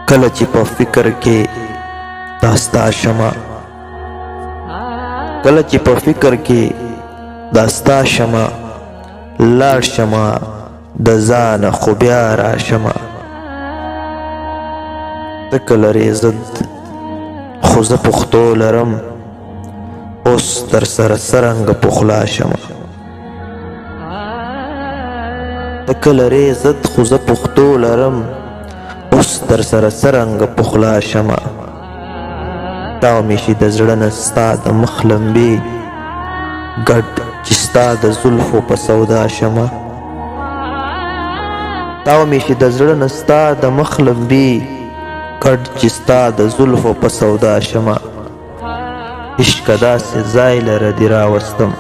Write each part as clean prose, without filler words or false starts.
کله چې په فکر کې داستا شمه کله چې په فکر کې داستا شمه لاړ شمه د ځانه خو بیا راشمه ته کله ریزد خو زه پښتو لرم اوس در سره څرنګه پخلا شمه ته کله ریزد خو زه پښتو لرم اوس در سره څرنګه پخلا شمه تاو مې شي د زړه نه ستا د مخ لمبې ګډ چې ستا د زلفو په سودا شمه تاو مې شي د زړه نه ستا د مخ لمبې ګډ چې ستا د زلفو په سودا شمه عشقه داسې ځای لره دې راوستم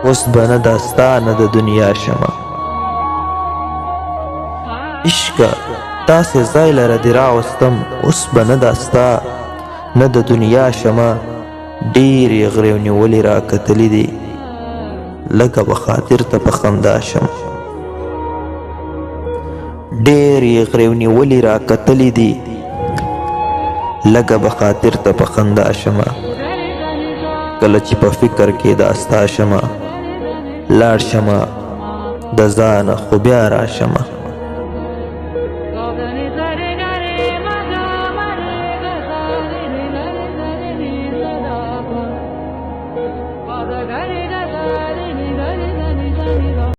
اوس به نه دا ستا نه د دنیا شمه عشقه داسې ځای لره دې راوستم اوس به نه دا ستا نه د دنیا شمه ډېرې غرېو نیولې راکتلې دي لکه به خاطر ته په خندا شم ډېرې غرېو نیولې راکتلې دي لکه به خاطر ته په خندا شمه کله چې په فکر کې داستا شمه لاړ شمه د ځانه خو بیا راشمه